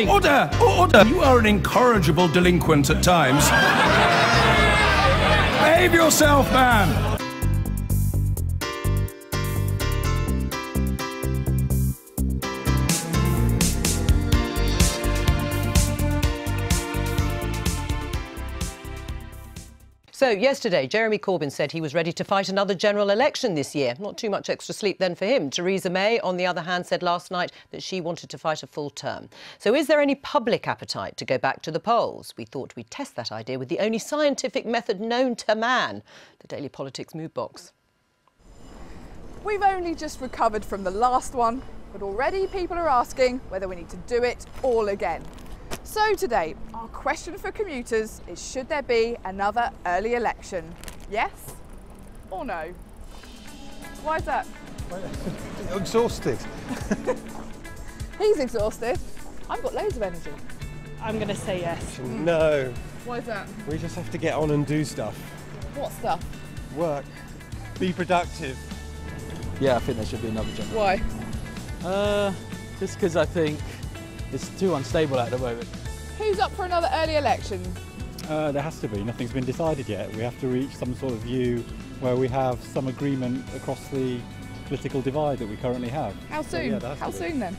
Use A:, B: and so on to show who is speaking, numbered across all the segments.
A: Order! Order! You are an incorrigible delinquent at times. Behave yourself, man!
B: So yesterday, Jeremy Corbyn said he was ready to fight another general election this year. Not too much extra sleep then for him. Theresa May, on the other hand, said last night that she wanted to fight a full term. So is there any public appetite to go back to the polls? We thought we'd test that idea with the only scientific method known to man, the Daily Politics Mood Box.
C: We've only just recovered from the last one, but already people are asking whether we need to do it all again. So today, our question for commuters is, should there be another early election? Yes or no? Why is that?
D: I'm exhausted.
C: He's exhausted. I've got loads of energy.
E: I'm going to say yes.
D: No.
C: Why is that?
D: We just have to get on and do stuff.
C: What stuff?
D: Work. Be productive.
F: Yeah, I think there should be another general.
C: Why?
F: Just because I think it's too unstable at the moment.
C: Who's up for another early election?
G: There has to be. Nothing's been decided yet. We have to reach some sort of view where we have some agreement across the political divide that we currently have.
C: How soon?
G: So, yeah,
C: How soon then?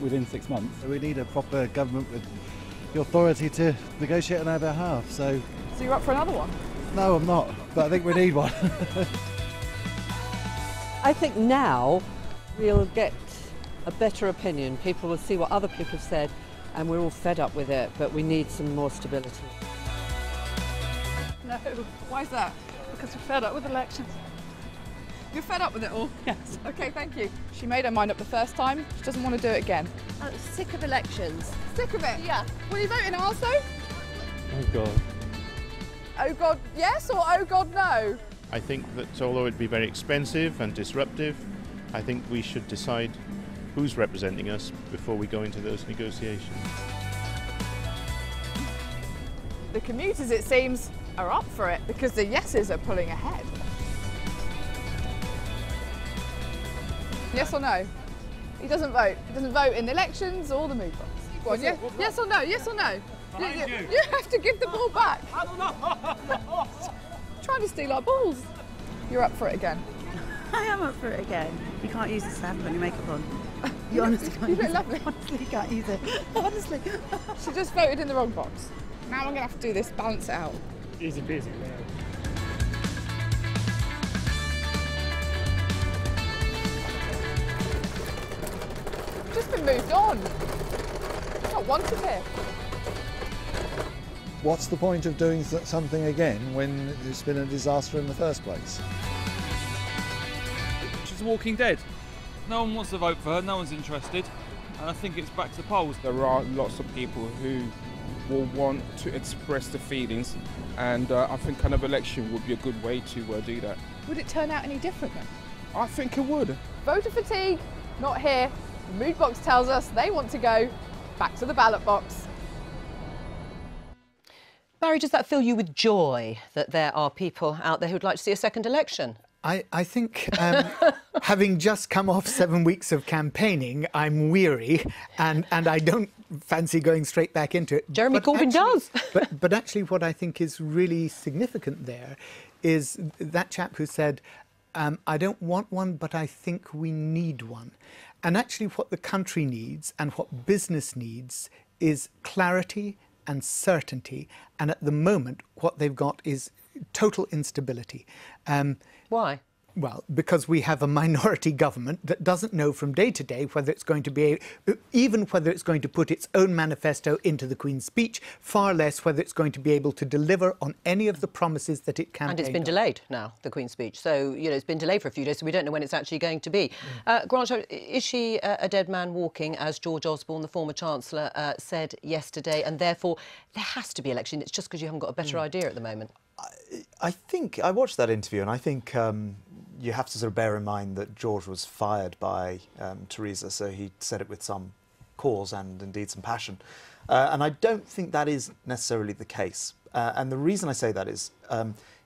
G: Within 6 months.
H: We need a proper government with the authority to negotiate on our behalf. So
C: you're up for another one?
H: no, I'm not, but I think we need one.
I: I think now we'll get a better opinion. People will see what other people have said, and we're all fed up with it, but we need some more stability.
C: No. Why is that?
E: Because we're fed up with elections.
C: You're fed up with it all?
E: Yes.
C: OK, thank you. She made her mind up the first time. She doesn't want to do it again.
J: I'm sick of elections.
C: Sick of it?
J: Yeah.
C: Will you vote in ours though?
G: Oh God.
C: Oh God, yes, or oh God, no?
K: I think that although it'd be very expensive and disruptive, I think we should decide who's representing us before we go into those negotiations.
C: The commuters, it seems, are up for it because the yeses are pulling ahead. Yes or no? He doesn't vote. He doesn't vote in the elections or the mood box. Go on, yes or no? Yes or no? You have to give the ball back. Trying to steal our balls. You're up for it again.
E: I am up for it again. You can't use this to have your makeup on. You honestly can't
C: You
E: use
C: look lovely.
E: it. Honestly, you can't use it. Honestly.
C: She just voted in the wrong box. Now I'm going to have to do this, balance it out.
G: Easy busy.
C: Just been moved on. Not wanted here.
H: What's the point of doing something again when it's been a disaster in the first place?
L: She's Walking Dead. No one wants to vote for her, no one's interested, and I think it's back to the polls.
M: There are lots of people who will want to express their feelings, and I think kind of election would be a good way to do that.
C: Would it turn out any different then?
M: I think it would.
C: Voter fatigue, not here. The mood box tells us they want to go back to the ballot box.
B: Barry, does that fill you with joy that there are people out there who'd like to see a second election?
N: I think, having just come off 7 weeks of campaigning, I'm weary and I don't fancy going straight back into it.
B: Jeremy Corbyn does.
N: but actually what I think is really significant there is that chap who said, I don't want one, but I think we need one. And actually what the country needs and what business needs is clarity and certainty. And at the moment, what they've got is total instability.
B: Why?
N: Well, because we have a minority government that doesn't know from day to day whether it's going to be, even whether it's going to put its own manifesto into the Queen's speech, far less whether it's going to be able to deliver on any of the promises that it campaigned on.
B: And it's been delayed now, the Queen's speech. So, you know, it's been delayed for a few days, so we don't know when it's actually going to be. Grant, is she a dead man walking, as George Osborne, the former Chancellor, said yesterday, and therefore there has to be election? It's just because you haven't got a better idea at the moment.
O: I think I watched that interview, and I think you have to sort of bear in mind that George was fired by Theresa, so he said it with some cause and indeed some passion. And I don't think that is necessarily the case. And the reason I say that is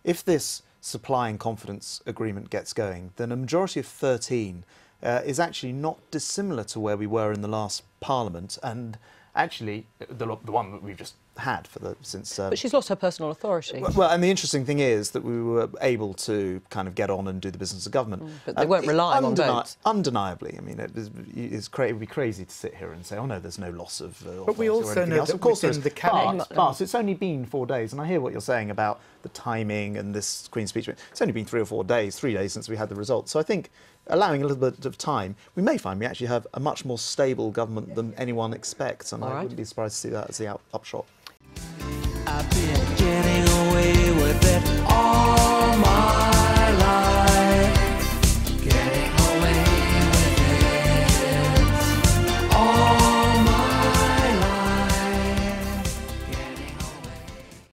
O: if this supply and confidence agreement gets going, then a majority of 13 is actually not dissimilar to where we were in the last Parliament. And actually, the one that we've just had since.
B: But she's lost her personal authority.
O: Well, and the interesting thing is that we were able to kind of get on and do the business of government.
B: But they weren't relying on votes.
O: Undeniably, I mean, it would be crazy to sit here and say, oh no, there's no loss of.
N: But we also know that
O: of course
N: within the cabinet.
O: But it's only been 4 days, and I hear what you're saying about the timing and this Queen's speech. It's only been 3 or 4 days, 3 days since we had the results. So I think allowing a little bit of time, we may find we actually have a much more stable government than anyone expects, and I wouldn't be surprised to see that as the upshot.